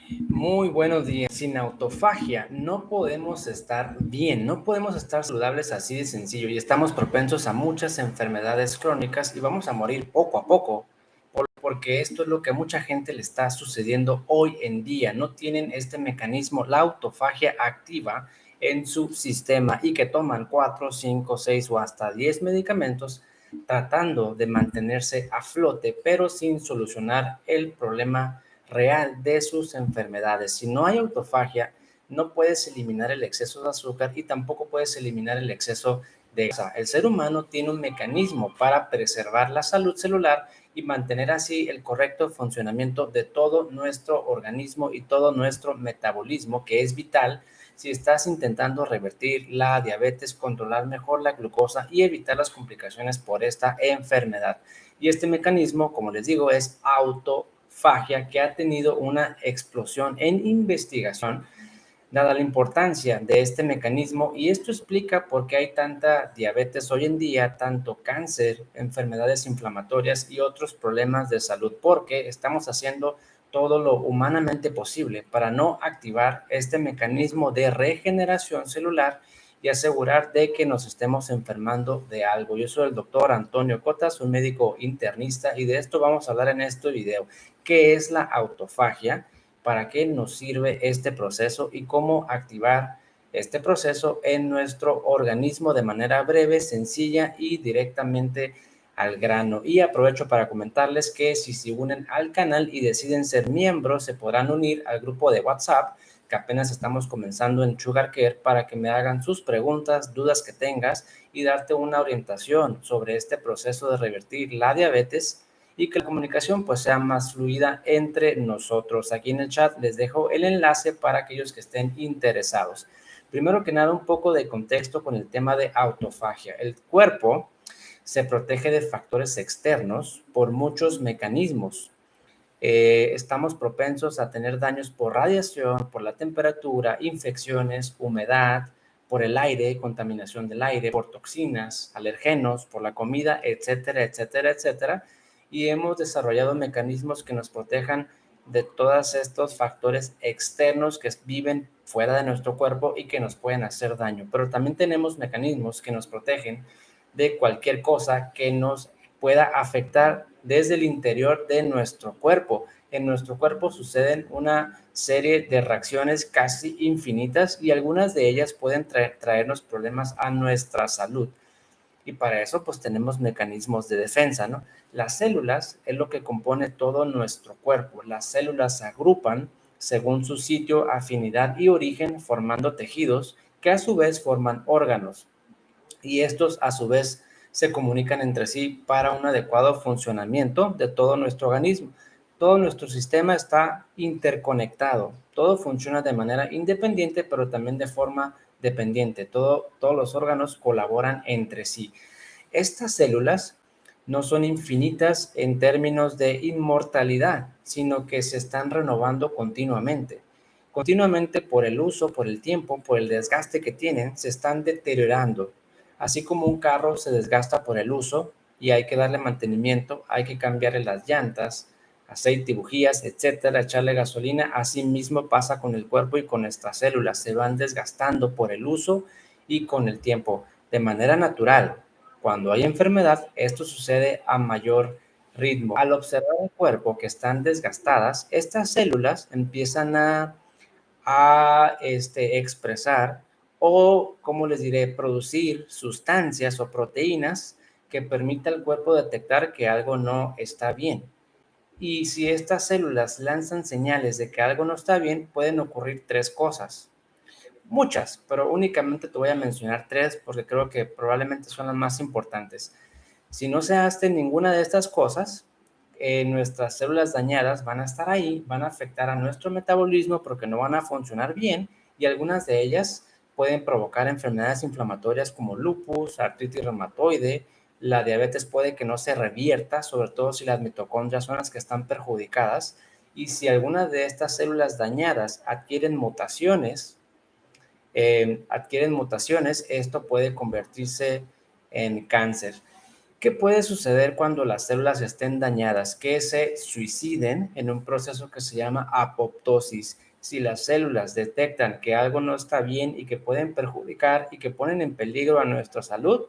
Muy buenos días. Sin autofagia no podemos estar bien, no podemos estar saludables así de sencillo y estamos propensos a muchas enfermedades crónicas y vamos a morir poco a poco, porque esto es lo que a mucha gente le está sucediendo hoy en día. No tienen este mecanismo, la autofagia activa en su sistema y que toman 4, 5, 6 o hasta 10 medicamentos tratando de mantenerse a flote, pero sin solucionar el problema real de sus enfermedades. Si no hay autofagia, no puedes eliminar el exceso de azúcar y tampoco puedes eliminar el exceso de grasa. El ser humano tiene un mecanismo para preservar la salud celular y mantener así el correcto funcionamiento de todo nuestro organismo y todo nuestro metabolismo, que es vital si estás intentando revertir la diabetes, controlar mejor la glucosa y evitar las complicaciones por esta enfermedad. Y este mecanismo, como les digo, es autofagia, que ha tenido una explosión en investigación dada la importancia de este mecanismo, y esto explica por qué hay tanta diabetes hoy en día, tanto cáncer, enfermedades inflamatorias y otros problemas de salud, porque estamos haciendo todo lo humanamente posible para no activar este mecanismo de regeneración celular y asegurar de que nos estemos enfermando de algo. Yo soy el doctor Antonio Cotas, un médico internista, y de esto vamos a hablar en este video. ¿Qué es la autofagia? ¿Para qué nos sirve este proceso y cómo activar este proceso en nuestro organismo de manera breve, sencilla y directamente al grano? Y aprovecho para comentarles que si se unen al canal y deciden ser miembros, se podrán unir al grupo de WhatsApp que apenas estamos comenzando en Sugar Care, para que me hagan sus preguntas, dudas que tengas y darte una orientación sobre este proceso de revertir la diabetes y que la comunicación pues sea más fluida entre nosotros. Aquí en el chat les dejo el enlace para aquellos que estén interesados. Primero que nada, un poco de contexto con el tema de autofagia. El cuerpo se protege de factores externos por muchos mecanismos. Estamos propensos a tener daños por radiación, por la temperatura, infecciones, humedad, por el aire, contaminación del aire, por toxinas, alergenos, por la comida, etcétera, etcétera, etcétera. Y hemos desarrollado mecanismos que nos protejan de todos estos factores externos que viven fuera de nuestro cuerpo y que nos pueden hacer daño. Pero también tenemos mecanismos que nos protegen de cualquier cosa que nos pueda afectar desde el interior de nuestro cuerpo. En nuestro cuerpo suceden una serie de reacciones casi infinitas y algunas de ellas pueden traernos problemas a nuestra salud. Y para eso pues tenemos mecanismos de defensa, ¿no? Las células es lo que compone todo nuestro cuerpo. Las células se agrupan según su sitio, afinidad y origen, formando tejidos que a su vez forman órganos, y estos a su vez se comunican entre sí para un adecuado funcionamiento de todo nuestro organismo. Todo nuestro sistema está interconectado, todo funciona de manera independiente, pero también de forma dependiente. Todos los órganos colaboran entre sí. Estas células no son infinitas en términos de inmortalidad, sino que se están renovando continuamente. Continuamente por el uso, por el tiempo, por el desgaste que tienen, se están deteriorando. Así como un carro se desgasta por el uso y hay que darle mantenimiento, hay que cambiarle las llantas, aceite, bujías, etcétera, echarle gasolina. Así mismo pasa con el cuerpo y con nuestras células, se van desgastando por el uso y con el tiempo, de manera natural. Cuando hay enfermedad, esto sucede a mayor ritmo. Al observar un cuerpo que están desgastadas, estas células empiezan a expresar o, como les diré, producir sustancias o proteínas que permita al cuerpo detectar que algo no está bien. Y si estas células lanzan señales de que algo no está bien, pueden ocurrir tres cosas. Muchas, pero únicamente te voy a mencionar tres porque creo que probablemente son las más importantes. Si no se hace ninguna de estas cosas, nuestras células dañadas van a estar ahí, van a afectar a nuestro metabolismo porque no van a funcionar bien, y algunas de ellas pueden provocar enfermedades inflamatorias como lupus, artritis reumatoide. La diabetes puede que no se revierta, sobre todo si las mitocondrias son las que están perjudicadas, y si algunas de estas células dañadas adquieren mutaciones, esto puede convertirse en cáncer. ¿Qué puede suceder cuando las células estén dañadas? Que se suiciden en un proceso que se llama apoptosis. Si las células detectan que algo no está bien y que pueden perjudicar y que ponen en peligro a nuestra salud,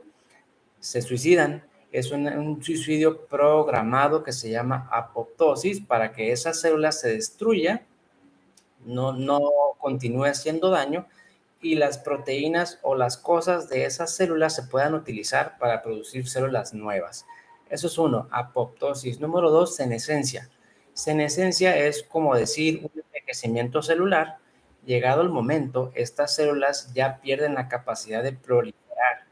se suicidan. Es un suicidio programado que se llama apoptosis para que esa célula se destruya, no continúe haciendo daño y las proteínas o las cosas de esas células se puedan utilizar para producir células nuevas. Eso es uno, apoptosis. Número dos, senescencia. Senescencia es como decir un envejecimiento celular. Llegado el momento, estas células ya pierden la capacidad de proliferar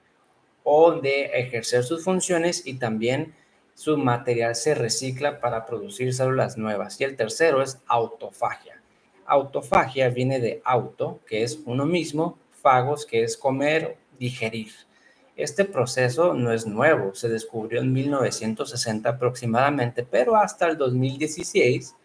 o de ejercer sus funciones y también su material se recicla para producir células nuevas. Y el tercero es autofagia. Autofagia viene de auto, que es uno mismo, fagos, que es comer, digerir. Este proceso no es nuevo, se descubrió en 1960 aproximadamente, pero hasta el 2016,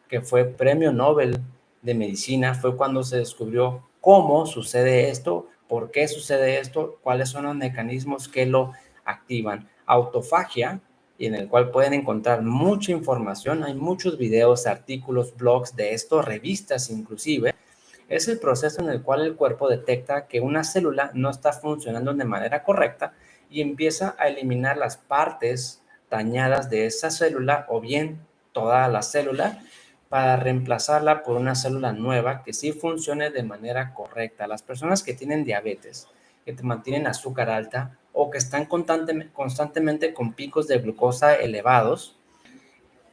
que fue premio Nobel de Medicina, fue cuando se descubrió cómo sucede esto, por qué sucede esto, cuáles son los mecanismos que lo activan. Autofagia, y en el cual pueden encontrar mucha información, hay muchos videos, artículos, blogs de esto, revistas inclusive, es el proceso en el cual el cuerpo detecta que una célula no está funcionando de manera correcta y empieza a eliminar las partes dañadas de esa célula o bien toda la célula para reemplazarla por una célula nueva que sí funcione de manera correcta. Las personas que tienen diabetes, que te mantienen azúcar alta o que están constantemente con picos de glucosa elevados,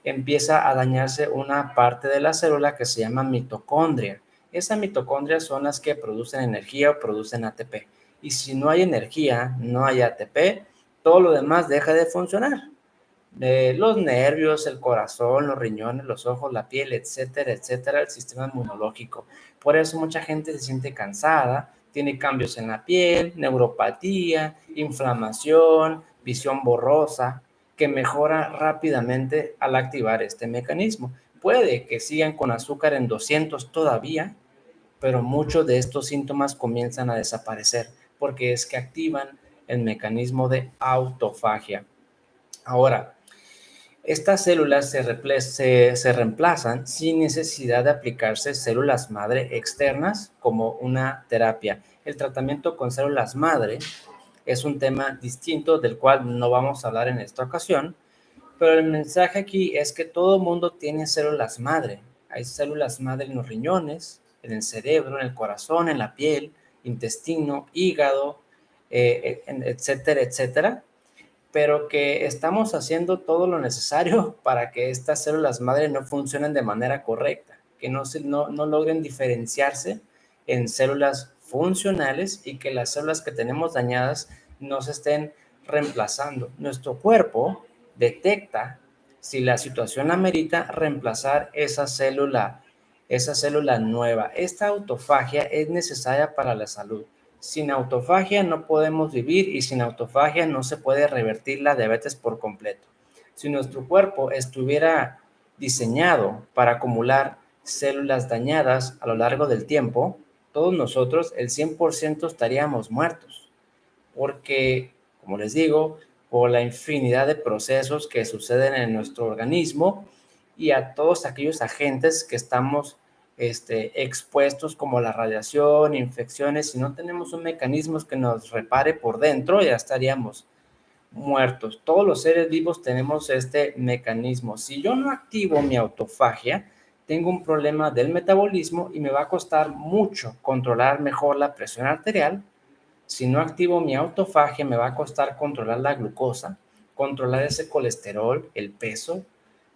empieza a dañarse una parte de la célula que se llama mitocondria. Esas mitocondrias son las que producen energía o producen ATP. Y si no hay energía, no hay ATP, todo lo demás deja de funcionar. Los nervios, el corazón, los riñones, los ojos, la piel, etcétera, etcétera, el sistema inmunológico. Por eso mucha gente se siente cansada, tiene cambios en la piel, neuropatía, inflamación, visión borrosa, que mejora rápidamente al activar este mecanismo. Puede que sigan con azúcar en 200 todavía, pero muchos de estos síntomas comienzan a desaparecer porque es que activan el mecanismo de autofagia. Ahora, estas células se reemplazan sin necesidad de aplicarse células madre externas como una terapia. El tratamiento con células madre es un tema distinto del cual no vamos a hablar en esta ocasión, pero el mensaje aquí es que todo el mundo tiene células madre. Hay células madre en los riñones, en el cerebro, en el corazón, en la piel, intestino, hígado, etcétera, etcétera, pero que estamos haciendo todo lo necesario para que estas células madre no funcionen de manera correcta, que no logren diferenciarse en células funcionales y que las células que tenemos dañadas no se estén reemplazando. Nuestro cuerpo detecta si la situación amerita reemplazar esa célula nueva. Esta autofagia es necesaria para la salud. Sin autofagia no podemos vivir y sin autofagia no se puede revertir la diabetes por completo. Si nuestro cuerpo estuviera diseñado para acumular células dañadas a lo largo del tiempo, todos nosotros, el 100% estaríamos muertos. Porque, como les digo, por la infinidad de procesos que suceden en nuestro organismo y a todos aquellos agentes que estamos expuestos como la radiación, infecciones, si no tenemos un mecanismo que nos repare por dentro, ya estaríamos muertos. Todos los seres vivos tenemos este mecanismo. Si yo no activo mi autofagia, tengo un problema del metabolismo y me va a costar mucho controlar mejor la presión arterial. Si no activo mi autofagia, me va a costar controlar la glucosa, controlar ese colesterol, el peso,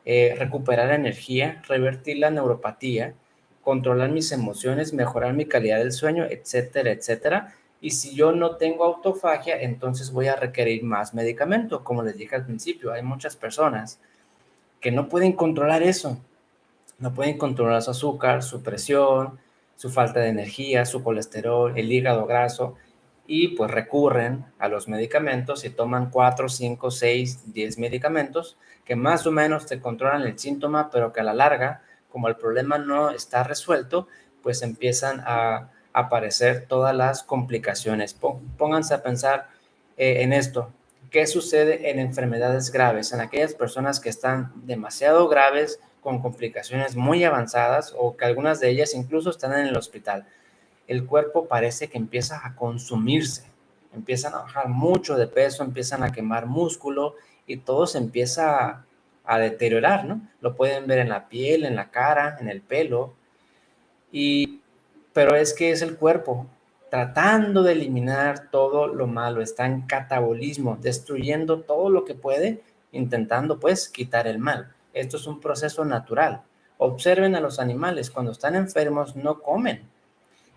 recuperar energía, revertir la neuropatía, controlar mis emociones, mejorar mi calidad del sueño, etcétera, etcétera. Y si yo no tengo autofagia, entonces voy a requerir más medicamento. Como les dije al principio, hay muchas personas que no pueden controlar eso. No pueden controlar su azúcar, su presión, su falta de energía, su colesterol, el hígado graso y pues recurren a los medicamentos y toman 4, 5, 6, 10 medicamentos que más o menos te controlan el síntoma, pero que a la larga, como el problema no está resuelto, pues empiezan a aparecer todas las complicaciones. Pónganse a pensar en esto. ¿Qué sucede en enfermedades graves? En aquellas personas que están demasiado graves, con complicaciones muy avanzadas o que algunas de ellas incluso están en el hospital. El cuerpo parece que empieza a consumirse, empiezan a bajar mucho de peso, empiezan a quemar músculo y todo se empieza a deteriorar, ¿no? Lo pueden ver en la piel, en la cara, en el pelo, y, pero es que es el cuerpo tratando de eliminar todo lo malo, está en catabolismo, destruyendo todo lo que puede, intentando pues quitar el mal. Esto es un proceso natural. Observen a los animales, cuando están enfermos no comen,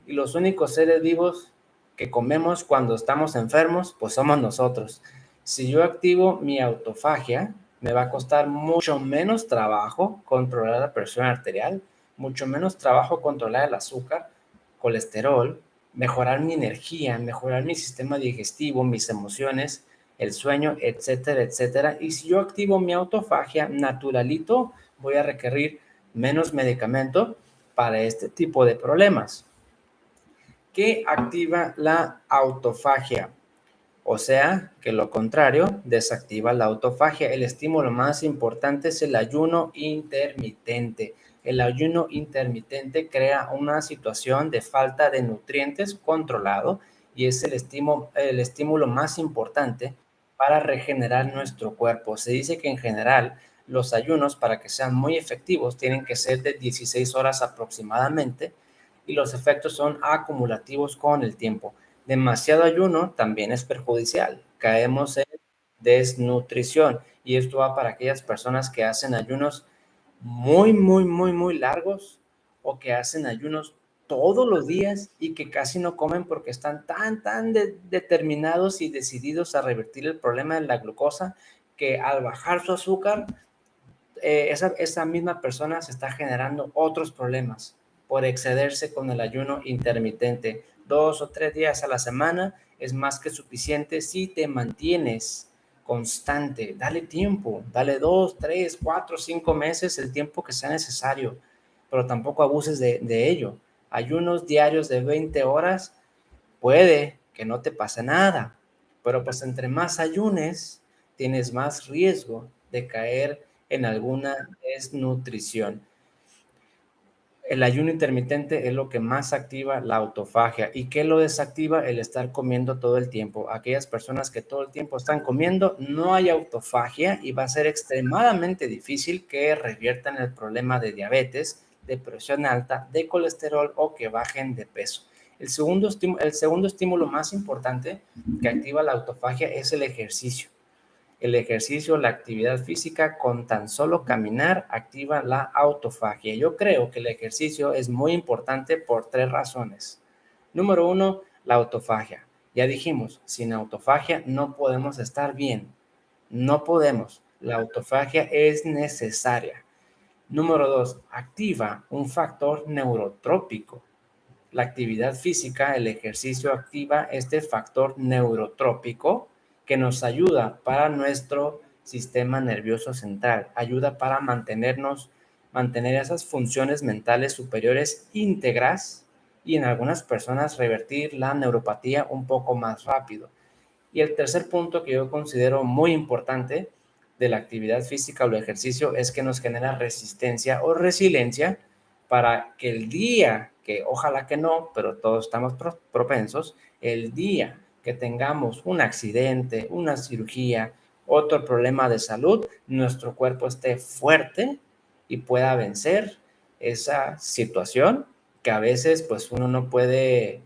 y los únicos seres vivos que comemos cuando estamos enfermos, pues somos nosotros. Si yo activo mi autofagia, me va a costar mucho menos trabajo controlar la presión arterial, mucho menos trabajo controlar el azúcar, colesterol, mejorar mi energía, mejorar mi sistema digestivo, mis emociones, el sueño, etcétera, etcétera. Y si yo activo mi autofagia, naturalito, voy a requerir menos medicamento para este tipo de problemas. ¿Qué activa la autofagia? O sea, que lo contrario desactiva la autofagia. El estímulo más importante es el ayuno intermitente. El ayuno intermitente crea una situación de falta de nutrientes controlado y es el estímulo más importante para regenerar nuestro cuerpo. Se dice que en general los ayunos, para que sean muy efectivos, tienen que ser de 16 horas aproximadamente y los efectos son acumulativos con el tiempo. Demasiado ayuno también es perjudicial. Caemos en desnutrición y esto va para aquellas personas que hacen ayunos muy largos o que hacen ayunos todos los días y que casi no comen porque están tan determinados y decididos a revertir el problema de la glucosa que al bajar su azúcar esa misma persona se está generando otros problemas por excederse con el ayuno intermitente. 2 o 3 días a la semana es más que suficiente si te mantienes constante. Dale tiempo, dale 2, 3, 4, 5 meses, el tiempo que sea necesario, pero tampoco abuses de ello. Ayunos diarios de 20 horas, puede que no te pase nada, pero pues entre más ayunes, tienes más riesgo de caer en alguna desnutrición. El ayuno intermitente es lo que más activa la autofagia. ¿Y qué lo desactiva? El estar comiendo todo el tiempo. Aquellas personas que todo el tiempo están comiendo, no hay autofagia y va a ser extremadamente difícil que reviertan el problema de diabetes, de presión alta, de colesterol o que bajen de peso. El segundo estímulo más importante que activa la autofagia es el ejercicio. El ejercicio, la actividad física, con tan solo caminar, activa la autofagia. Yo creo que el ejercicio es muy importante por 3 razones. Número 1, la autofagia. Ya dijimos, sin autofagia no podemos estar bien. No podemos. La autofagia es necesaria. Número 2, activa un factor neurotrópico. La actividad física, el ejercicio activa este factor neurotrópico que nos ayuda para nuestro sistema nervioso central, ayuda para mantener esas funciones mentales superiores íntegras y en algunas personas revertir la neuropatía un poco más rápido. Y el tercer punto que yo considero muy importante de la actividad física o el ejercicio es que nos genera resistencia o resiliencia para que el día, que ojalá que no, pero todos estamos propensos, el día que tengamos un accidente, una cirugía, otro problema de salud, nuestro cuerpo esté fuerte y pueda vencer esa situación que a veces pues uno no puede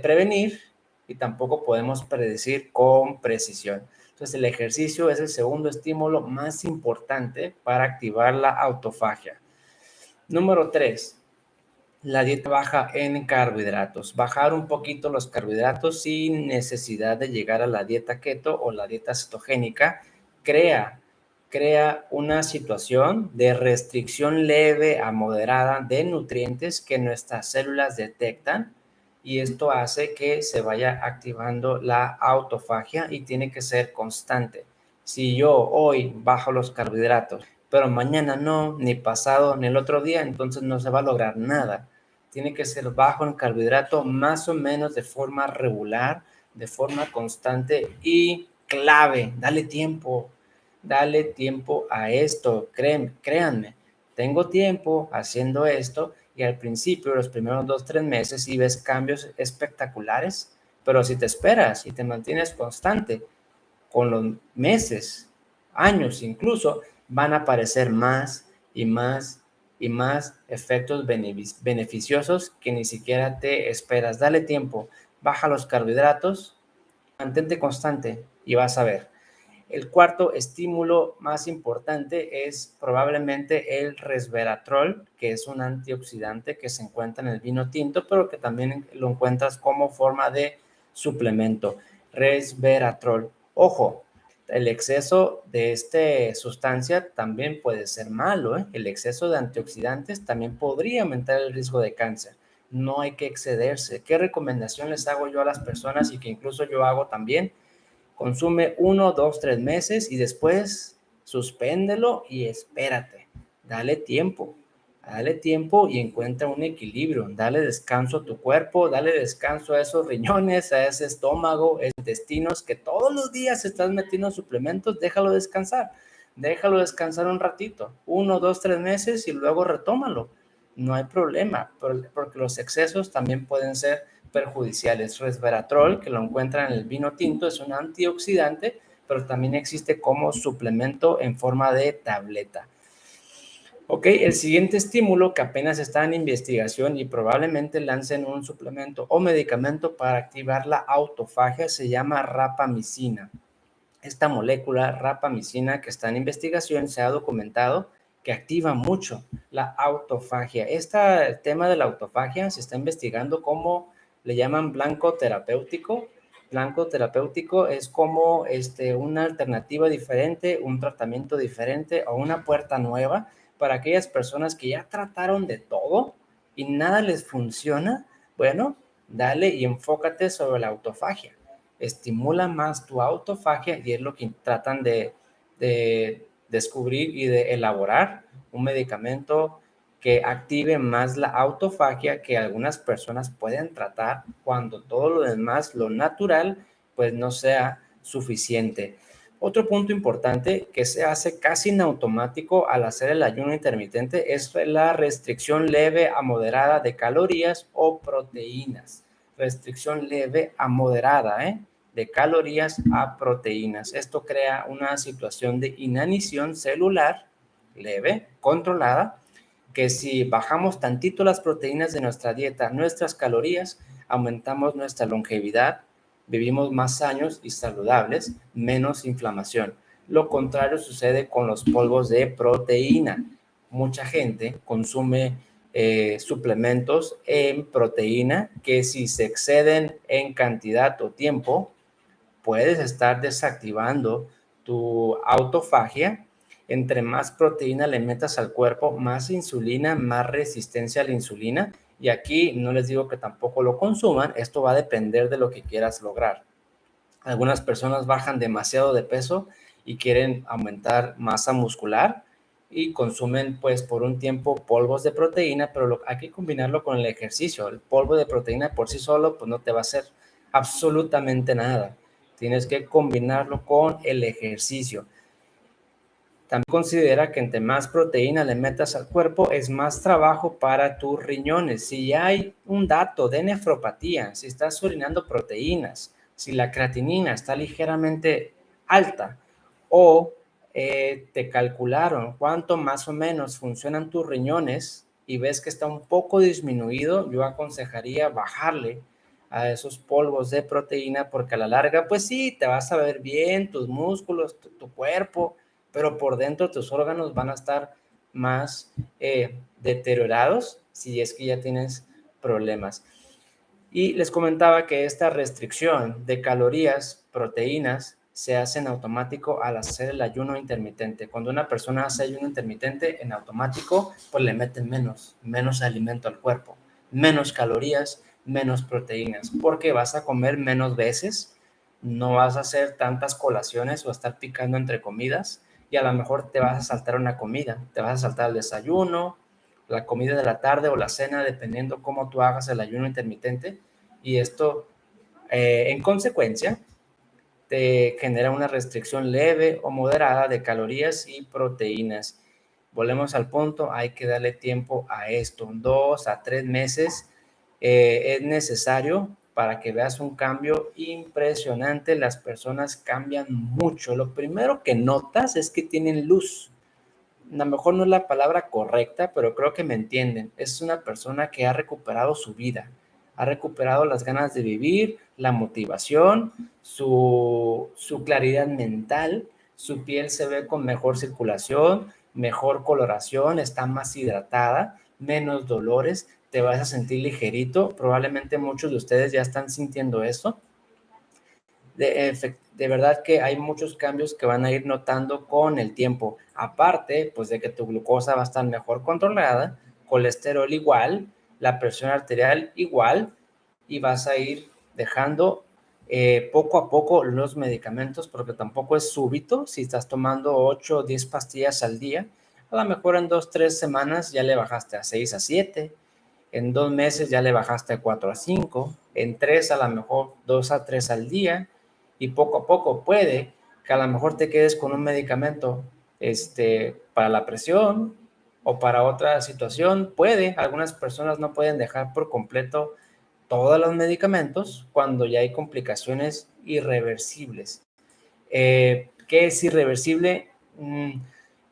prevenir y tampoco podemos predecir con precisión. Entonces, el ejercicio es el segundo estímulo más importante para activar la autofagia. Número 3, la dieta baja en carbohidratos. Bajar un poquito los carbohidratos sin necesidad de llegar a la dieta keto o la dieta cetogénica crea, crea una situación de restricción leve a moderada de nutrientes que nuestras células detectan y esto hace que se vaya activando la autofagia y tiene que ser constante. Si yo hoy bajo los carbohidratos, pero mañana no, ni pasado, ni el otro día, entonces no se va a lograr nada. Tiene que ser bajo en carbohidrato más o menos de forma regular, de forma constante y clave. Dale tiempo a esto. Créanme, tengo tiempo haciendo esto y al principio, los primeros 2, 3 meses, sí ves cambios espectaculares, pero si te esperas y te mantienes constante, con los meses, años incluso, van a aparecer más y más y más efectos beneficiosos que ni siquiera te esperas. Dale tiempo, baja los carbohidratos, mantente constante y vas a ver. El cuarto estímulo más importante es probablemente el resveratrol, que es un antioxidante que se encuentra en el vino tinto, pero que también lo encuentras como forma de suplemento. Resveratrol. Ojo, el exceso de esta sustancia también puede ser malo, ¿eh? El exceso de antioxidantes también podría aumentar el riesgo de cáncer. No hay que excederse. ¿Qué recomendación les hago yo a las personas y que incluso yo hago también? Consume 1, 2, 3 meses y después suspéndelo y espérate. Dale tiempo y encuentra un equilibrio. Dale descanso a tu cuerpo, dale descanso a esos riñones, a ese estómago, intestinos que todos los días estás metiendo suplementos. Déjalo descansar un ratito, 1, 2, 3 meses y luego retómalo. No hay problema, porque los excesos también pueden ser perjudiciales. Resveratrol, que lo encuentran en el vino tinto, es un antioxidante, pero también existe como suplemento en forma de tableta. Ok, el siguiente estímulo que apenas está en investigación y probablemente lancen un suplemento o medicamento para activar la autofagia se llama rapamicina. Esta molécula rapamicina que está en investigación se ha documentado que activa mucho la autofagia. Este tema de la autofagia se está investigando como le llaman blanco terapéutico. Blanco terapéutico es como una alternativa diferente, un tratamiento diferente o una puerta nueva para aquellas personas que ya trataron de todo y nada les funciona. Bueno, dale y enfócate sobre la autofagia. Estimula más tu autofagia y es lo que tratan de descubrir y de elaborar un medicamento que active más la autofagia que algunas personas pueden tratar cuando todo lo demás, lo natural, pues no sea suficiente. Otro punto importante que se hace casi en automático al hacer el ayuno intermitente es la restricción leve a moderada de calorías o proteínas. Restricción leve a moderada, de calorías a proteínas. Esto crea una situación de inanición celular leve, controlada, que si bajamos tantito las proteínas de nuestra dieta, nuestras calorías, aumentamos nuestra longevidad, vivimos más años y saludables, menos inflamación. Lo contrario sucede con los polvos de proteína. Mucha gente consume suplementos en proteína que si se exceden en cantidad o tiempo, puedes estar desactivando tu autofagia. Entre más proteína le metas al cuerpo, más insulina, más resistencia a la insulina. Y aquí no les digo que tampoco lo consuman, esto va a depender de lo que quieras lograr. Algunas personas bajan demasiado de peso y quieren aumentar masa muscular y consumen pues por un tiempo polvos de proteína, pero hay que combinarlo con el ejercicio. El polvo de proteína por sí solo pues no te va a hacer absolutamente nada. Tienes que combinarlo con el ejercicio. También considera que entre más proteína le metas al cuerpo, es más trabajo para tus riñones. Si ya hay un dato de nefropatía, si estás orinando proteínas, si la creatinina está ligeramente alta o te calcularon cuánto más o menos funcionan tus riñones y ves que está un poco disminuido, yo aconsejaría bajarle a esos polvos de proteína porque a la larga, pues sí, te vas a ver bien, tus músculos, tu cuerpo, pero por dentro tus órganos van a estar más deteriorados si es que ya tienes problemas. Y les comentaba que esta restricción de calorías, proteínas, se hace en automático al hacer el ayuno intermitente. Cuando una persona hace ayuno intermitente, en automático, pues le meten menos alimento al cuerpo, menos calorías, menos proteínas, porque vas a comer menos veces, no vas a hacer tantas colaciones o estar picando entre comidas y a lo mejor te vas a saltar una comida, te vas a saltar el desayuno, la comida de la tarde o la cena, dependiendo cómo tú hagas el ayuno intermitente. Y esto, en consecuencia, te genera una restricción leve o moderada de calorías y proteínas. Volvemos al punto, hay que darle tiempo a esto, 2 a 3 meses es necesario para que veas un cambio impresionante. Las personas cambian mucho. Lo primero que notas es que tienen luz. A lo mejor no es la palabra correcta, pero creo que me entienden. Es una persona que ha recuperado su vida, ha recuperado las ganas de vivir, la motivación, su claridad mental, su piel se ve con mejor circulación, mejor coloración, está más hidratada, menos dolores, te vas a sentir ligerito. Probablemente muchos de ustedes ya están sintiendo eso. De verdad que hay muchos cambios que van a ir notando con el tiempo. Aparte, pues de que tu glucosa va a estar mejor controlada, colesterol igual, la presión arterial igual, y vas a ir dejando poco a poco los medicamentos, porque tampoco es súbito. Si estás tomando 8 o 10 pastillas al día, a lo mejor en 2 o 3 semanas ya le bajaste a 6 a 7, en 2 meses ya le bajaste a 4 a 5, en 3 a lo mejor 2 a 3 al día, y poco a poco puede que a lo mejor te quedes con un medicamento para la presión o para otra situación. Algunas personas no pueden dejar por completo todos los medicamentos cuando ya hay complicaciones irreversibles. ¿Qué es irreversible?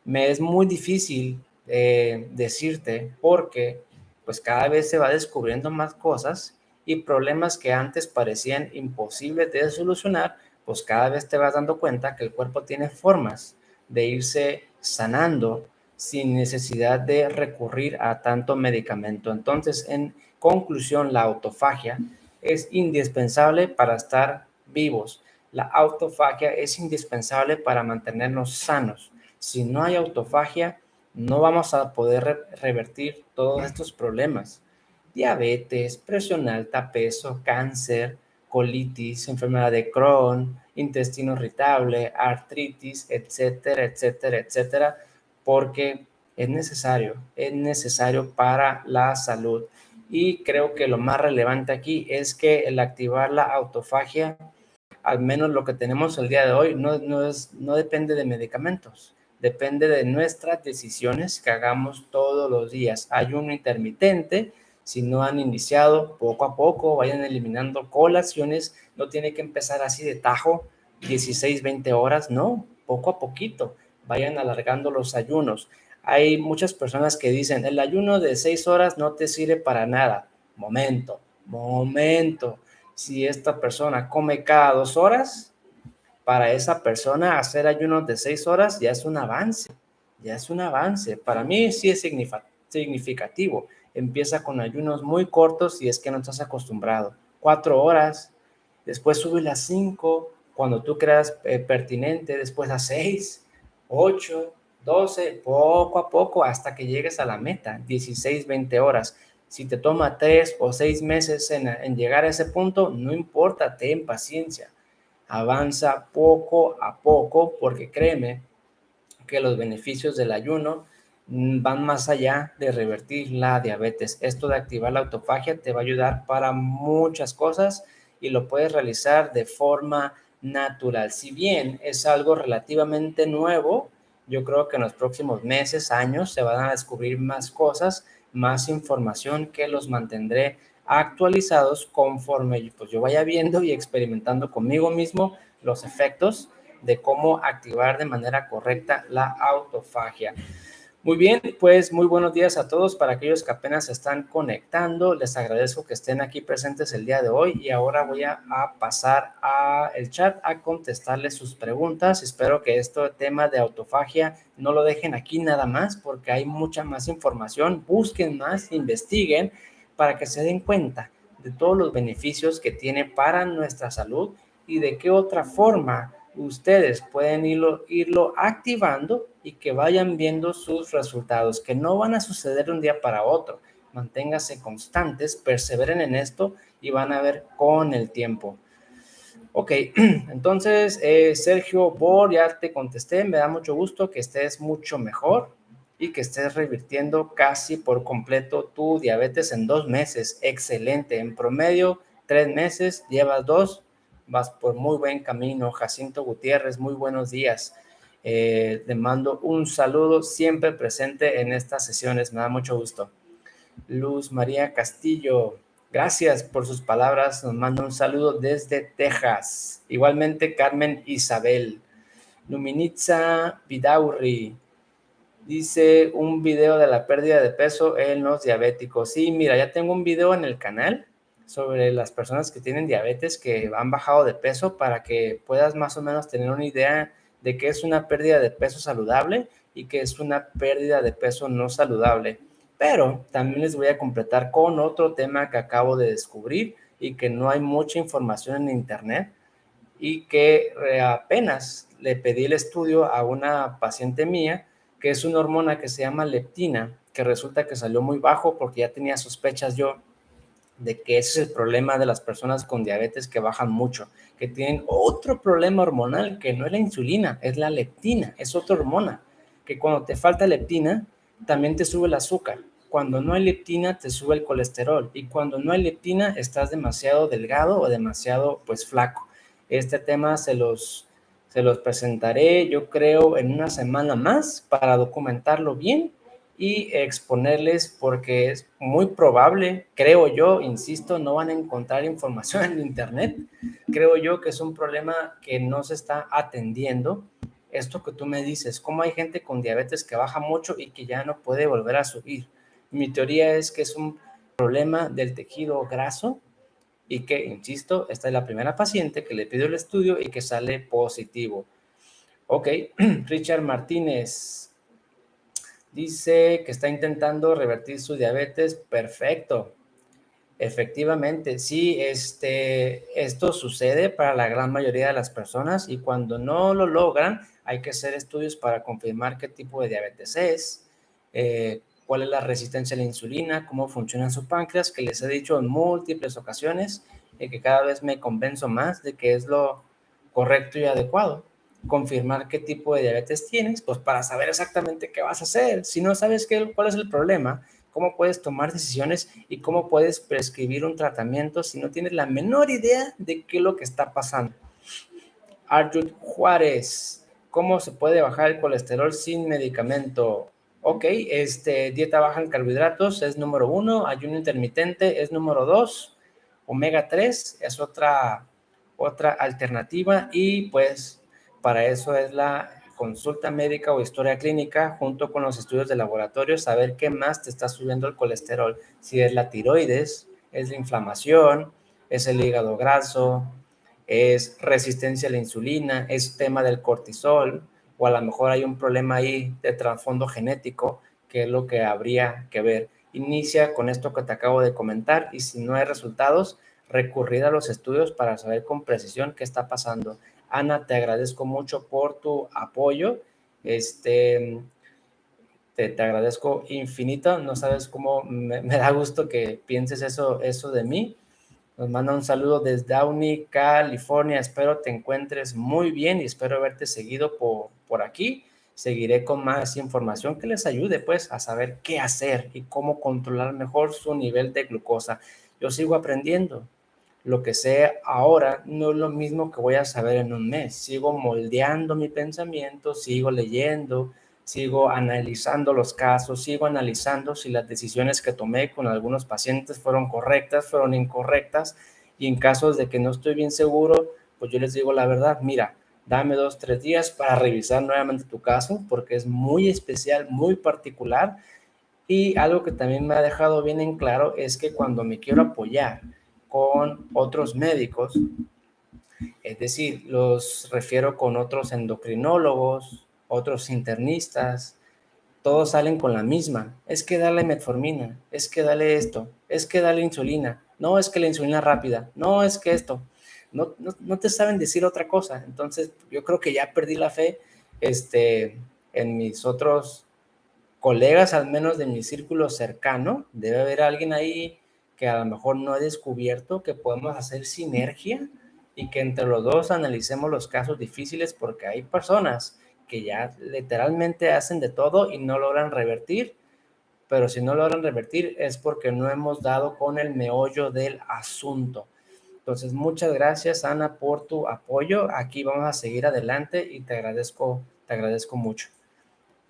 Me es muy difícil decirte, porque pues cada vez se va descubriendo más cosas, y problemas que antes parecían imposibles de solucionar, pues cada vez te vas dando cuenta que el cuerpo tiene formas de irse sanando sin necesidad de recurrir a tanto medicamento. Entonces, en conclusión, la autofagia es indispensable para estar vivos. La autofagia es indispensable para mantenernos sanos. Si no hay autofagia, no vamos a poder revertir todos estos problemas: diabetes, presión alta, peso, cáncer, colitis, enfermedad de Crohn, intestino irritable, artritis, etcétera, etcétera, etcétera, porque es necesario para la salud. Y creo que lo más relevante aquí es que el activar la autofagia, al menos lo que tenemos el día de hoy, no depende de medicamentos, depende de nuestras decisiones que hagamos todos los días. Ayuno intermitente, si no han iniciado, poco a poco vayan eliminando colaciones. No tiene que empezar así de tajo, 16, 20 horas, no, poco a poquito, vayan alargando los ayunos. Hay muchas personas que dicen, el ayuno de 6 horas no te sirve para nada. Momento. Si esta persona come cada 2 horas, para esa persona hacer ayunos de 6 horas ya es un avance, Para mí sí es significativo. Empieza con ayunos muy cortos si es que no estás acostumbrado. 4 horas, después sube a 5, cuando tú creas pertinente, después a 6, 8, 12, poco a poco hasta que llegues a la meta, 16, 20 horas. Si te toma 3 o 6 meses en llegar a ese punto, no importa, ten paciencia. Avanza poco a poco, porque créeme que los beneficios del ayuno van más allá de revertir la diabetes. Esto de activar la autofagia te va a ayudar para muchas cosas, y lo puedes realizar de forma natural. Si bien es algo relativamente nuevo, yo creo que en los próximos meses, años, se van a descubrir más cosas, más información, que los mantendré actualizados conforme pues yo vaya viendo y experimentando conmigo mismo los efectos de cómo activar de manera correcta la autofagia. Muy bien, pues muy buenos días a todos. Para aquellos que apenas se están conectando, les agradezco que estén aquí presentes el día de hoy, y ahora voy a pasar al chat a contestarles sus preguntas. Espero que este tema de autofagia no lo dejen aquí nada más, porque hay mucha más información. Busquen más, investiguen, para que se den cuenta de todos los beneficios que tiene para nuestra salud, y de qué otra forma ustedes pueden irlo activando, y que vayan viendo sus resultados, que no van a suceder de un día para otro. Manténganse constantes, perseveren en esto, y van a ver con el tiempo. Ok, entonces, Sergio Bor, ya te contesté. Me da mucho gusto que estés mucho mejor y que estés revirtiendo casi por completo tu diabetes en 2 meses. Excelente. En promedio, 3 meses, llevas 2. vas por muy buen camino. Jacinto Gutiérrez, muy buenos días. Te mando un saludo, siempre presente en estas sesiones, me da mucho gusto. Luz María Castillo, gracias por sus palabras, nos manda un saludo desde Texas. Igualmente Carmen Isabel. Luminitza Vidaurri, dice un video de la pérdida de peso en los diabéticos. Sí, mira, ya tengo un video en el canal sobre las personas que tienen diabetes que han bajado de peso para que puedas más o menos tener una idea de qué es una pérdida de peso saludable y qué es una pérdida de peso no saludable. Pero también les voy a completar con otro tema que acabo de descubrir y que no hay mucha información en internet y que apenas le pedí el estudio a una paciente mía, que es una hormona que se llama leptina, que resulta que salió muy bajo porque ya tenía sospechas yo de que ese es el problema de las personas con diabetes que bajan mucho, que tienen otro problema hormonal que no es la insulina, es la leptina, es otra hormona, que cuando te falta leptina, también te sube el azúcar. Cuando no hay leptina, te sube el colesterol. Y cuando no hay leptina, estás demasiado delgado o demasiado, pues, flaco. Este tema se los presentaré, yo creo, en una semana más para documentarlo bien y exponerles, porque es muy probable, creo yo, insisto, no van a encontrar información en internet. Creo yo que es un problema que no se está atendiendo. Esto que tú me dices, cómo hay gente con diabetes que baja mucho y que ya no puede volver a subir. Mi teoría es que es un problema del tejido graso y que, insisto, esta es la primera paciente que le pido el estudio y que sale positivo. Ok, Richard Martínez dice que está intentando revertir su diabetes. Perfecto. Efectivamente, sí, esto sucede para la gran mayoría de las personas y cuando no lo logran, hay que hacer estudios para confirmar qué tipo de diabetes es, cuál es la resistencia a la insulina, cómo funciona su páncreas, que les he dicho en múltiples ocasiones y que cada vez me convenzo más de que es lo correcto y adecuado. Confirmar qué tipo de diabetes tienes, pues para saber exactamente qué vas a hacer. Si no sabes cuál es el problema, cómo puedes tomar decisiones y cómo puedes prescribir un tratamiento si no tienes la menor idea de qué es lo que está pasando. Arjun Juárez, ¿cómo se puede bajar el colesterol sin medicamento? Ok, dieta baja en carbohidratos es número 1, ayuno intermitente es número 2, omega 3 es otra alternativa y pues para eso es la consulta médica o historia clínica junto con los estudios de laboratorio, saber qué más te está subiendo el colesterol, si es la tiroides, es la inflamación, es el hígado graso, es resistencia a la insulina, es tema del cortisol, o a lo mejor hay un problema ahí de trasfondo genético, que es lo que habría que ver. Inicia con esto que te acabo de comentar y si no hay resultados, recurrir a los estudios para saber con precisión qué está pasando. Ana, te agradezco mucho por tu apoyo. Te agradezco infinito. No sabes cómo me da gusto que pienses eso de mí. Nos manda un saludo desde Downey, California. Espero te encuentres muy bien y espero verte seguido por aquí. Seguiré con más información que les ayude pues a saber qué hacer y cómo controlar mejor su nivel de glucosa. Yo sigo aprendiendo. Lo que sé ahora no es lo mismo que voy a saber en un mes. Sigo moldeando mi pensamiento, sigo leyendo, sigo analizando los casos, sigo analizando si las decisiones que tomé con algunos pacientes fueron correctas, fueron incorrectas, y en casos de que no estoy bien seguro, pues yo les digo la verdad, mira, dame 2, 3 días para revisar nuevamente tu caso, porque es muy especial, muy particular, y algo que también me ha dejado bien en claro es que cuando me quiero apoyar con otros médicos, es decir, los refiero con otros endocrinólogos, otros internistas, todos salen con la misma. Es que dale metformina, es que dale esto, es que dale insulina, no es que la insulina rápida, no es que esto. No te saben decir otra cosa. Entonces, yo creo que ya perdí la fe en mis otros colegas, al menos de mi círculo cercano. Debe haber alguien ahí que a lo mejor no he descubierto, que podemos hacer sinergia y que entre los dos analicemos los casos difíciles, porque hay personas que ya literalmente hacen de todo y no logran revertir, pero si no logran revertir es porque no hemos dado con el meollo del asunto. Entonces, muchas gracias, Ana, por tu apoyo. Aquí vamos a seguir adelante y te agradezco mucho.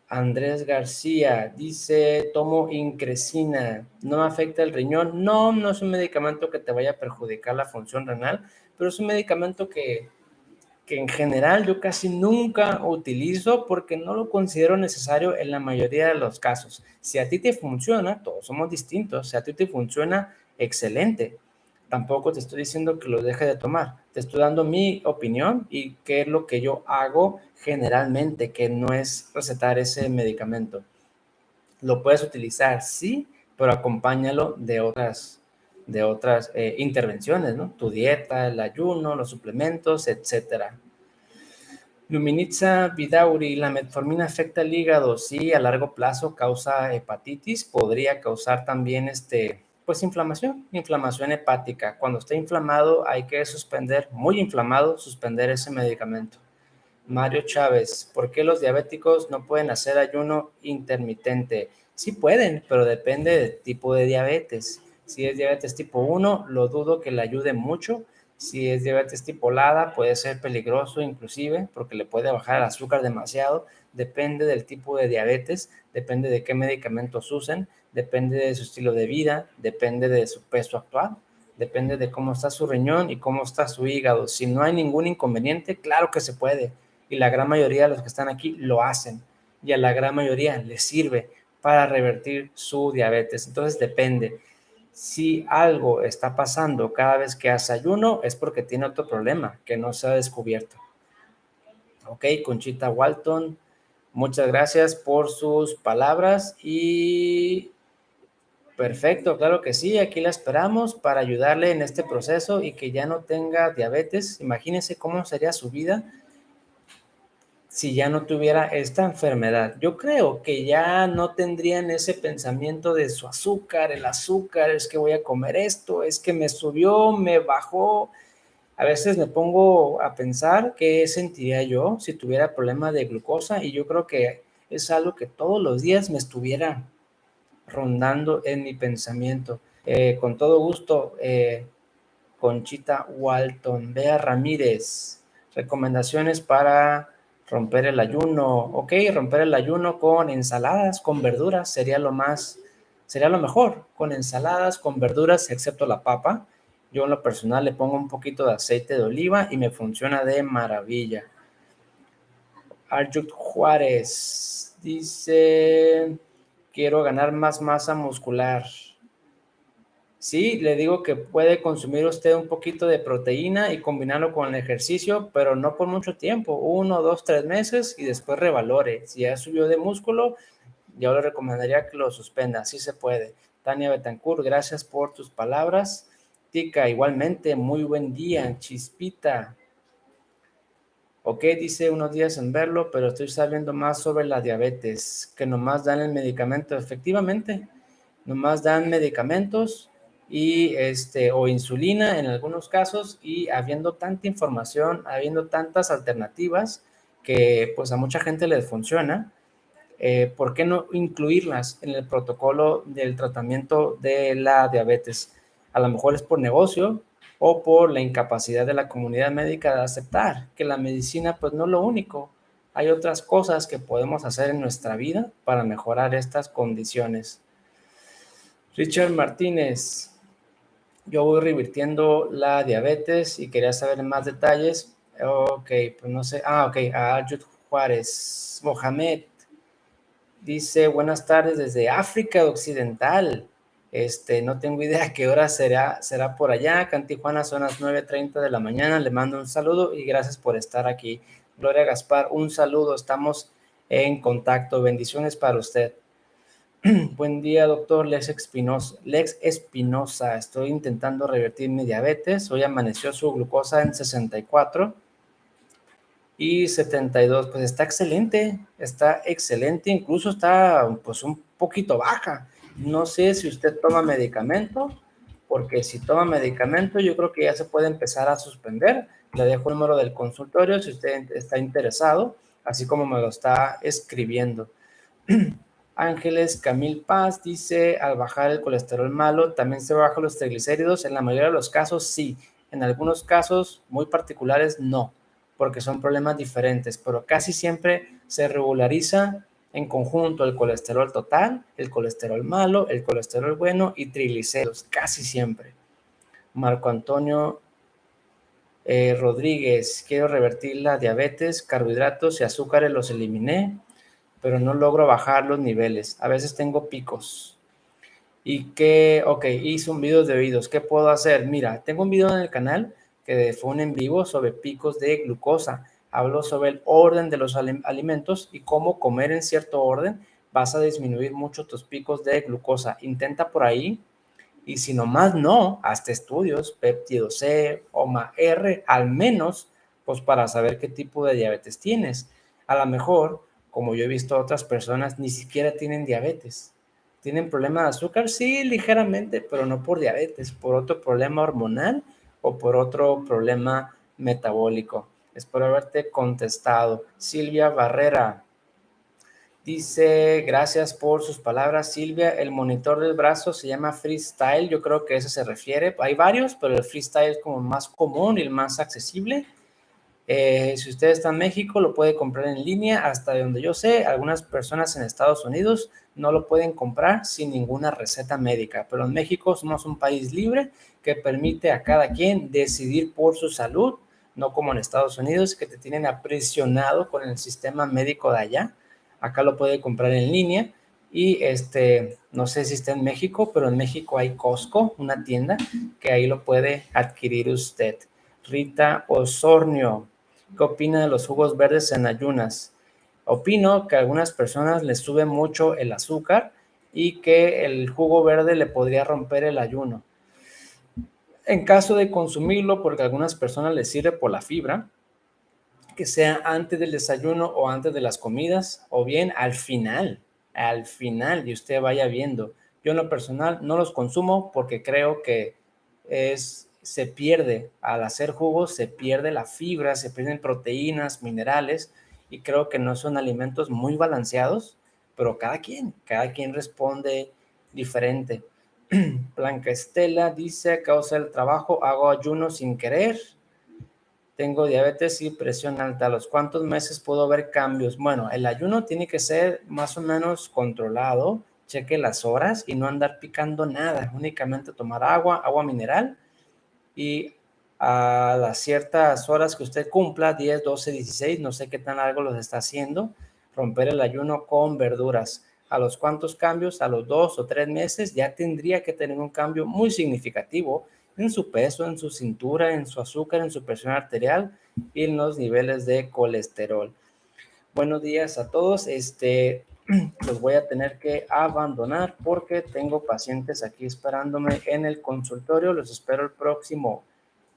Andrés García dice, tomo incresina, ¿no me afecta el riñón? No, no es un medicamento que te vaya a perjudicar la función renal, pero es un medicamento que en general yo casi nunca utilizo porque no lo considero necesario en la mayoría de los casos. Si a ti te funciona, todos somos distintos, si a ti te funciona, excelente. Tampoco te estoy diciendo que lo deje de tomar, te estoy dando mi opinión y qué es lo que yo hago generalmente, que no es recetar ese medicamento. Lo puedes utilizar, sí, pero acompáñalo de otras intervenciones, ¿no? Tu dieta, el ayuno, los suplementos, etcétera. Luminitza Vidauri, la metformina afecta el hígado, sí, a largo plazo causa hepatitis, podría causar también pues inflamación hepática. Cuando esté inflamado hay que suspender, muy inflamado, suspender ese medicamento. Mario Chávez, ¿por qué los diabéticos no pueden hacer ayuno intermitente? Sí pueden, pero depende del tipo de diabetes. Si es diabetes tipo 1, lo dudo que le ayude mucho. Si es diabetes tipo LADA, puede ser peligroso inclusive, porque le puede bajar el azúcar demasiado. Depende del tipo de diabetes, depende de qué medicamentos usen, depende de su estilo de vida, depende de su peso actual, depende de cómo está su riñón y cómo está su hígado. Si no hay ningún inconveniente, claro que se puede. Y la gran mayoría de los que están aquí lo hacen. Y a la gran mayoría les sirve para revertir su diabetes. Entonces depende. Si algo está pasando cada vez que hace ayuno, es porque tiene otro problema que no se ha descubierto. Ok, Conchita Walton, muchas gracias por sus palabras y perfecto, claro que sí, aquí la esperamos para ayudarle en este proceso y que ya no tenga diabetes. Imagínense cómo sería su vida si ya no tuviera esta enfermedad. Yo creo que ya no tendrían ese pensamiento de su azúcar, el azúcar, es que voy a comer esto, es que me subió, me bajó. A veces me pongo a pensar qué sentiría yo si tuviera problema de glucosa y yo creo que es algo que todos los días me estuviera rondando en mi pensamiento. Con todo gusto, Conchita Walton, Bea Ramírez, recomendaciones para romper el ayuno. Ok, romper el ayuno con ensaladas, con verduras, sería lo mejor, con ensaladas, con verduras, excepto la papa. Yo en lo personal le pongo un poquito de aceite de oliva y me funciona de maravilla. Arjut Juárez dice, quiero ganar más masa muscular. Sí, le digo que puede consumir usted un poquito de proteína y combinarlo con el ejercicio, pero no por mucho tiempo, 1, 2, 3 meses y después revalore. Si ya subió de músculo, yo le recomendaría que lo suspenda, así se puede. Tania Betancourt, gracias por tus palabras. Tica, igualmente, muy buen día. Chispita. Ok, dice unos días en verlo, pero estoy sabiendo más sobre la diabetes, que nomás dan el medicamento. Efectivamente, nomás dan medicamentos y o insulina en algunos casos, y habiendo tanta información, habiendo tantas alternativas que pues a mucha gente les funciona, ¿por qué no incluirlas en el protocolo del tratamiento de la diabetes? A lo mejor es por negocio o por la incapacidad de la comunidad médica de aceptar que la medicina pues no es lo único. Hay otras cosas que podemos hacer en nuestra vida para mejorar estas condiciones. Richard Martínez, yo voy revirtiendo la diabetes y quería saber más detalles. Ok, pues no sé. Ok, a Arjut Juárez. Mohamed dice, buenas tardes desde África Occidental. No tengo idea qué hora será por allá. Acá en Tijuana son las 9:30 de la mañana. Le mando un saludo y gracias por estar aquí. Gloria Gaspar, un saludo. Estamos en contacto. Bendiciones para usted. Buen día, doctor Lex Espinosa. Estoy intentando revertir mi diabetes. Hoy amaneció su glucosa en 64 y 72. Pues está excelente. Incluso está pues un poquito baja. No sé si usted toma medicamento, porque si toma medicamento yo creo que ya se puede empezar a suspender. Le dejo el número del consultorio si usted está interesado, así como me lo está escribiendo. Ángeles Camil Paz dice, al bajar el colesterol malo, ¿también se bajan los triglicéridos? En la mayoría de los casos, sí. En algunos casos muy particulares no, porque son problemas diferentes, pero casi siempre se regulariza en conjunto el colesterol total, el colesterol malo, el colesterol bueno y triglicéridos, casi siempre. Marco Antonio Rodríguez, quiero revertir la diabetes, carbohidratos y azúcares los eliminé, pero no logro bajar los niveles. A veces tengo picos. ¿Y qué? Ok, hice un video de oídos. ¿Qué puedo hacer? Mira, tengo un video en el canal que fue un en vivo sobre picos de glucosa. Hablo sobre el orden de los alimentos y cómo comer en cierto orden vas a disminuir mucho tus picos de glucosa. Intenta por ahí y si nomás no, hazte estudios, péptido C, OMA R, al menos, pues para saber qué tipo de diabetes tienes. A lo mejor, como yo he visto a otras personas, ni siquiera tienen diabetes. ¿Tienen problema de azúcar? Sí, ligeramente, pero no por diabetes, por otro problema hormonal o por otro problema metabólico. Espero haberte contestado. Silvia Barrera dice, gracias por sus palabras, Silvia. El monitor del brazo se llama Freestyle, yo creo que a ese se refiere. Hay varios, pero el Freestyle es como el más común y el más accesible. Si usted está en México, lo puede comprar en línea. Hasta donde yo sé, algunas personas en Estados Unidos no lo pueden comprar sin ninguna receta médica. Pero en México somos un país libre que permite a cada quien decidir por su salud, no como en Estados Unidos, que te tienen aprisionado con el sistema médico de allá. Acá lo puede comprar en línea. Y no sé si está en México, pero en México hay Costco, una tienda que ahí lo puede adquirir usted. Rita Osornio, ¿qué opina de los jugos verdes en ayunas? Opino que a algunas personas les sube mucho el azúcar y que el jugo verde le podría romper el ayuno. En caso de consumirlo, porque a algunas personas les sirve por la fibra, que sea antes del desayuno o antes de las comidas, o bien al final, y usted vaya viendo. Yo en lo personal no los consumo porque creo que se pierde, al hacer jugos se pierde la fibra, se pierden proteínas, minerales, y creo que no son alimentos muy balanceados, pero cada quien responde diferente. Blanca Estela dice, a causa del trabajo hago ayuno sin querer. Tengo diabetes y presión alta. ¿A los cuántos meses puedo ver cambios? Bueno, el ayuno tiene que ser más o menos controlado. Cheque las horas y no andar picando nada. Únicamente tomar agua mineral. Y a las ciertas horas que usted cumpla, 10, 12, 16, no sé qué tan largo los está haciendo, romper el ayuno con verduras. ¿A los cuántos cambios? A los 2 o 3 meses ya tendría que tener un cambio muy significativo en su peso, en su cintura, en su azúcar, en su presión arterial y en los niveles de colesterol. Buenos días a todos. Los voy a tener que abandonar porque tengo pacientes aquí esperándome en el consultorio. Los espero el próximo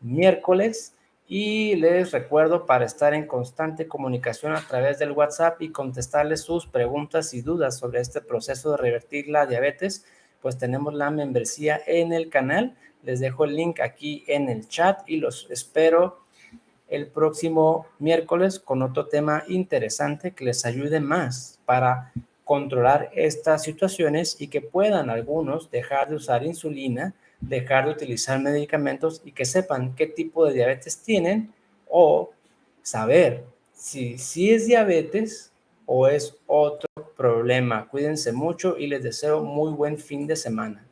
miércoles y les recuerdo para estar en constante comunicación a través del WhatsApp y contestarles sus preguntas y dudas sobre este proceso de revertir la diabetes, pues tenemos la membresía en el canal. Les dejo el link aquí en el chat y los espero el próximo miércoles con otro tema interesante que les ayude más para controlar estas situaciones y que puedan algunos dejar de usar insulina, dejar de utilizar medicamentos y que sepan qué tipo de diabetes tienen o saber si es diabetes o es otro problema. Cuídense mucho y les deseo muy buen fin de semana.